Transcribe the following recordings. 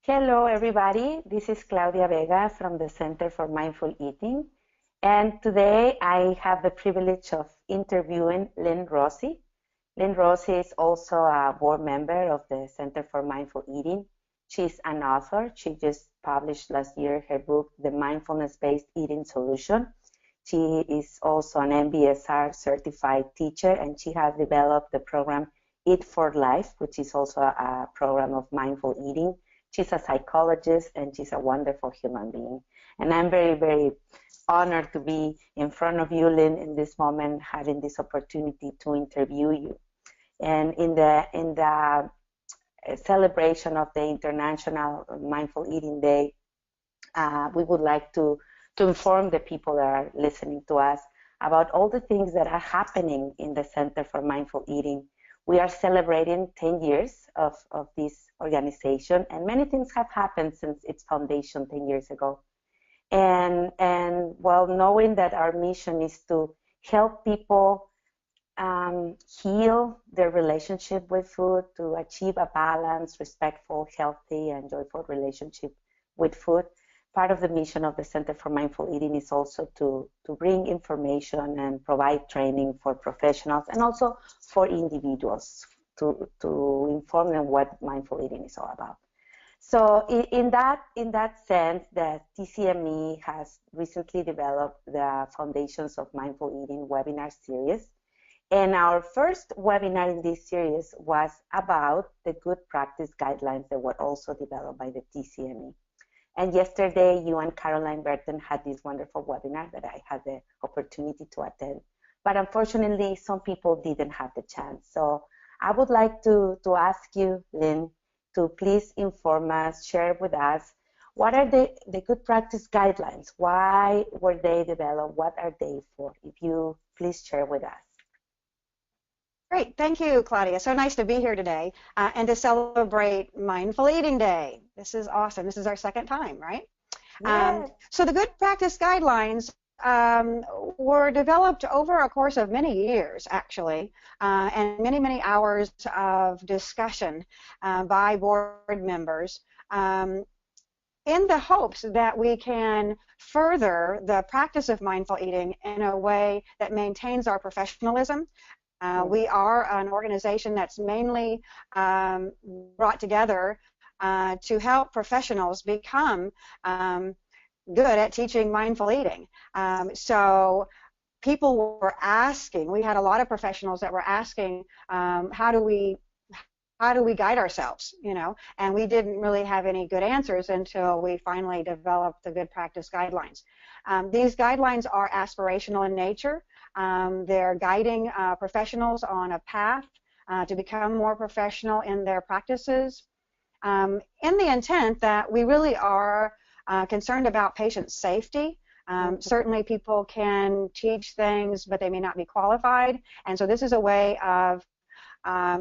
Hello, everybody. This is Claudia Vega from the Center for Mindful Eating. And today I have the privilege of interviewing Lynn Rossy. Lynn Rossy is also a board member of the Center for Mindful Eating. She's an author. She just published last year her book, The Mindfulness-Based Eating Solution. She is also an MBSR certified teacher, and she has developed the program Eat for Life, which is also a program of mindful eating. She's a psychologist, and she's a wonderful human being. And I'm very, very honored to be in front of you, Lynn, in this moment, having this opportunity to interview you. And in the celebration of the International Mindful Eating Day, we would like to inform the people that are listening to us about all the things that are happening in the Center for Mindful Eating. We are celebrating 10 years of this organization, and many things have happened since its foundation 10 years ago. And while knowing that our mission is to help people heal their relationship with food, to achieve a balanced, respectful, healthy, and joyful relationship with food, part of the mission of the Center for Mindful Eating is also to bring information and provide training for professionals and also for individuals to inform them what mindful eating is all about. So in that sense, the TCME has recently developed the Foundations of Mindful Eating webinar series. And our first webinar in this series was about the good practice guidelines that were also developed by the TCME. And yesterday, you and Caroline Burton had this wonderful webinar that I had the opportunity to attend. But unfortunately, some people didn't have the chance. So I would like to ask you, Lynn, to please inform us, share with us, what are the good practice guidelines? Why were they developed? What are they for? If you please share with us. Great, thank you, Claudia. So nice to be here today and to celebrate Mindful Eating Day. This is awesome. This is our second time, right? Yes. So the good practice guidelines were developed over a course of many years, actually, and many, many hours of discussion by board members in the hopes that we can further the practice of mindful eating in a way that maintains our professionalism. We are an organization that's mainly brought together to help professionals become good at teaching mindful eating. So people were asking, we had a lot of professionals that were asking, how do we guide ourselves, you know? And we didn't really have any good answers until we finally developed the good practice guidelines. These guidelines are aspirational in nature. They're guiding professionals on a path to become more professional in their practices, in the intent that we really are concerned about patient safety. Certainly people can teach things, but they may not be qualified, and so this is a way of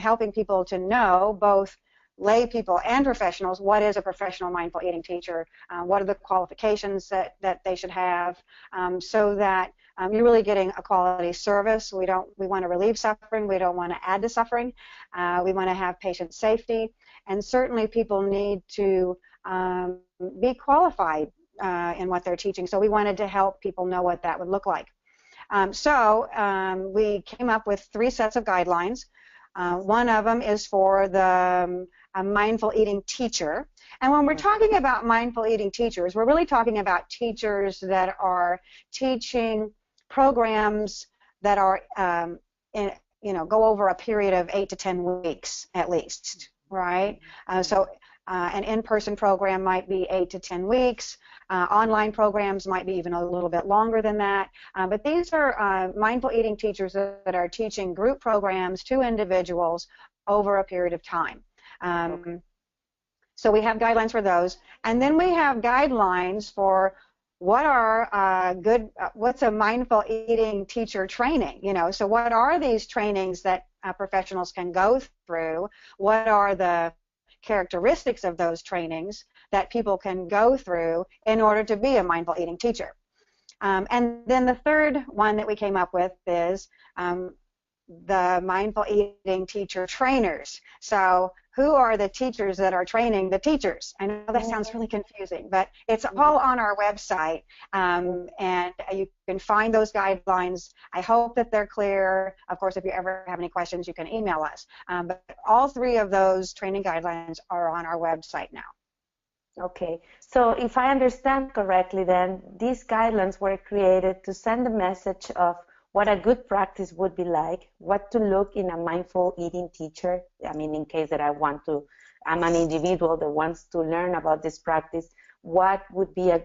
helping people to know, both lay people and professionals, what is a professional mindful eating teacher, what are the qualifications that they should have, so that you're really getting a quality service. We want to relieve suffering. We don't want to add to suffering. We want to have patient safety, and certainly people need to be qualified in what they're teaching. So we wanted to help people know what that would look like. So we came up with 3 sets of guidelines. One of them is for the mindful eating teacher. And when we're talking about mindful eating teachers, we're really talking about teachers that are teaching programs that are, go over a period of 8 to 10 weeks at least, right? So an in-person program might be 8 to 10 weeks. Online programs might be even a little bit longer than that. But these are mindful eating teachers that are teaching group programs to individuals over a period of time. So we have guidelines for those. And then we have guidelines for what are what's a mindful eating teacher training? So what are these trainings that professionals can go through? What are the characteristics of those trainings that people can go through in order to be a mindful eating teacher? And then the third one that we came up with is the mindful eating teacher trainers. So who are the teachers that are training the teachers? I know that sounds really confusing, but it's all on our website, and you can find those guidelines. I hope that they're clear. Of course, if you ever have any questions, you can email us. But all three of those training guidelines are on our website now. Okay, so if I understand correctly, then these guidelines were created to send a message of what a good practice would be like, what to look in a mindful eating teacher. I mean, in case that I'm an individual that wants to learn about this practice, what would be a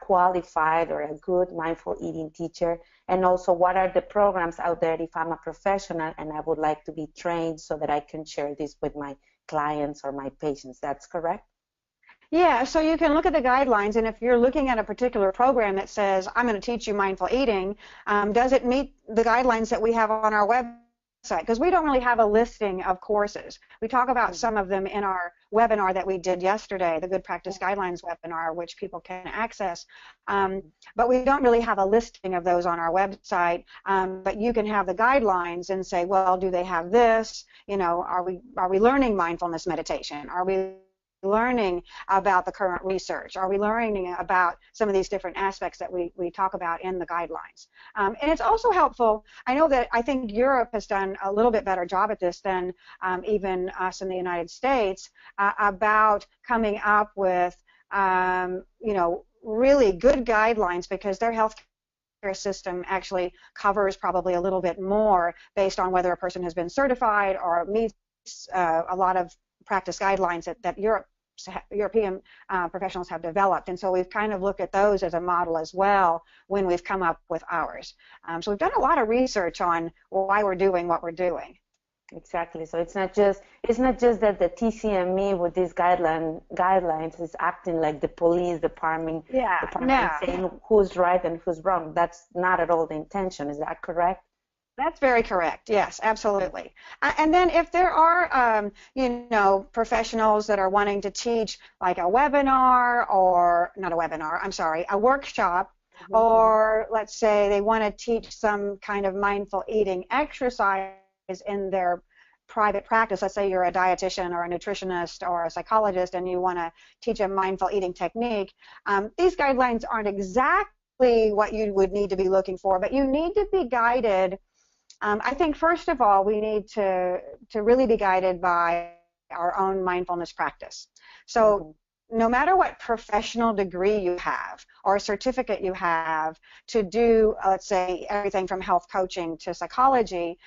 qualified or a good mindful eating teacher, and also what are the programs out there if I'm a professional and I would like to be trained so that I can share this with my clients or my patients. That's correct? Yeah, so you can look at the guidelines, and if you're looking at a particular program that says, I'm going to teach you mindful eating, does it meet the guidelines that we have on our website? Because we don't really have a listing of courses. We talk about some of them in our webinar that we did yesterday, the Good Practice Guidelines webinar, which people can access. But we don't really have a listing of those on our website. But you can have the guidelines and say, well, do they have this? You know, are we learning mindfulness meditation? Are we learning about the current research? Are we learning about some of these different aspects that we talk about in the guidelines? And it's also helpful. I think Europe has done a little bit better job at this than even us in the United States about coming up with really good guidelines, because their healthcare system actually covers probably a little bit more based on whether a person has been certified or meets a lot of practice guidelines that European professionals have developed. And so we've kind of looked at those as a model as well when we've come up with ours. So we've done a lot of research on why we're doing what we're doing. Exactly. So it's not just that the TCME with these guidelines is acting like the police department, saying who's right and who's wrong. That's not at all the intention. Is that correct? That's very correct. Yes, absolutely. And then if there are, professionals that are wanting to teach like a webinar, or not a webinar, I'm sorry, a workshop, or let's say they want to teach some kind of mindful eating exercise in their private practice. Let's say you're a dietitian or a nutritionist or a psychologist and you want to teach a mindful eating technique. These guidelines aren't exactly what you would need to be looking for, but you need to be guided. I think, first of all, we need to really be guided by our own mindfulness practice. So no matter what professional degree you have or certificate you have to do, let's say, everything from health coaching to psychology,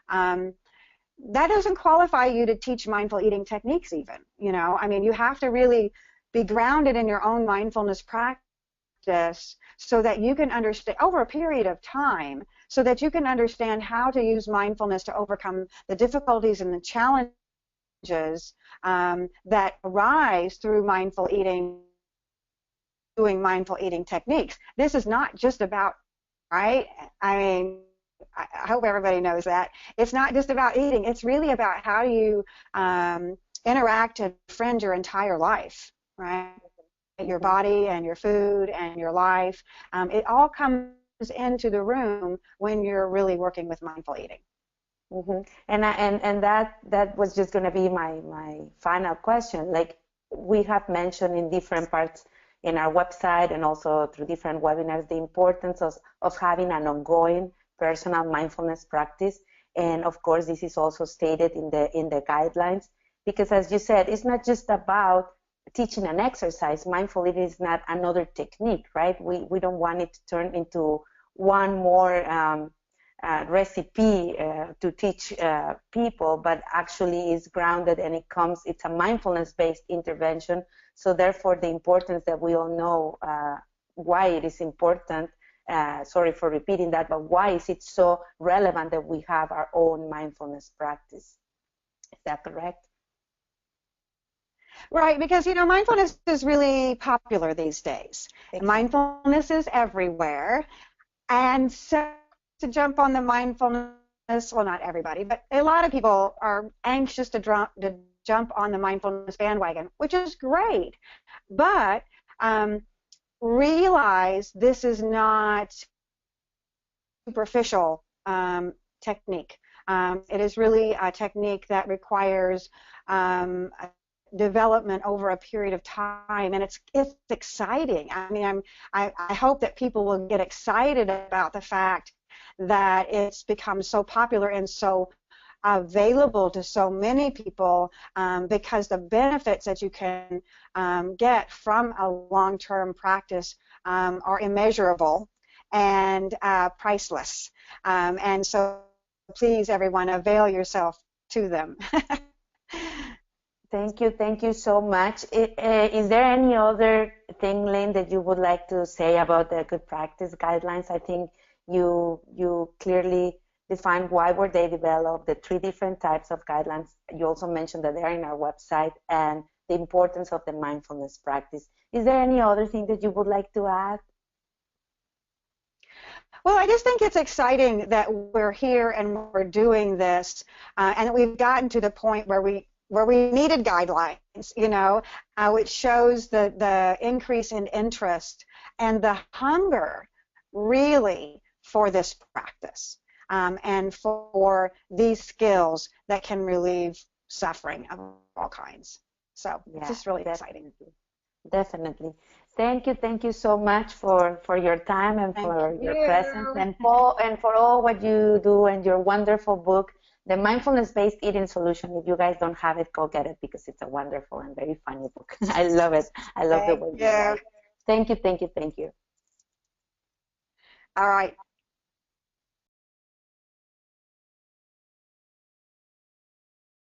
that doesn't qualify you to teach mindful eating techniques even. I mean, you have to really be grounded in your own mindfulness practice so that you can understand over a period of time, so that you can understand how to use mindfulness to overcome the difficulties and the challenges that arise through mindful eating, doing mindful eating techniques. This is not just about, right? I mean, I hope everybody knows that. It's not just about eating. It's really about how you interact and befriend your entire life, right? Your body and your food and your life. It all comes into the room when you're really working with mindful eating. And that was just going to be my final question. Like we have mentioned in different parts in our website and also through different webinars, the importance of having an ongoing personal mindfulness practice. And of course, this is also stated in the guidelines, because as you said, it's not just about teaching an exercise. Mindful eating is not another technique, right? We don't want it to turn into one more recipe to teach people, but actually is grounded and it's a mindfulness-based intervention. So therefore, the importance that we all know why it is important. Sorry for repeating that, but why is it so relevant that we have our own mindfulness practice? Is that correct? Right, because mindfulness is really popular these days. Exactly. Mindfulness is everywhere, and so to jump on the mindfulness, well, not everybody, but a lot of people are anxious to jump on the mindfulness bandwagon, which is great, but realize this is not superficial technique. It is really a technique that requires development over a period of time, and it's exciting. I mean, I hope that people will get excited about the fact that it's become so popular and so available to so many people, because the benefits that you can get from a long-term practice are immeasurable and priceless. And so please, everyone, avail yourself to them. Thank you so much. Is there any other thing, Lynn, that you would like to say about the good practice guidelines? I think you clearly defined why were they developed, the 3 different types of guidelines. You also mentioned that they're in our website, and the importance of the mindfulness practice. Is there any other thing that you would like to add? Well, I just think it's exciting that we're here and we're doing this, and that we've gotten to the point where we needed guidelines, you know, which shows the increase in interest and the hunger really for this practice, and for these skills that can relieve suffering of all kinds. So it's just really exciting. Definitely. Thank you so much for your time and for your presence and for all what you do and your wonderful book, The Mindfulness-Based Eating Solution. If you guys don't have it, go get it because it's a wonderful and very funny book. I love it. I love the way you write. Thank you. All right.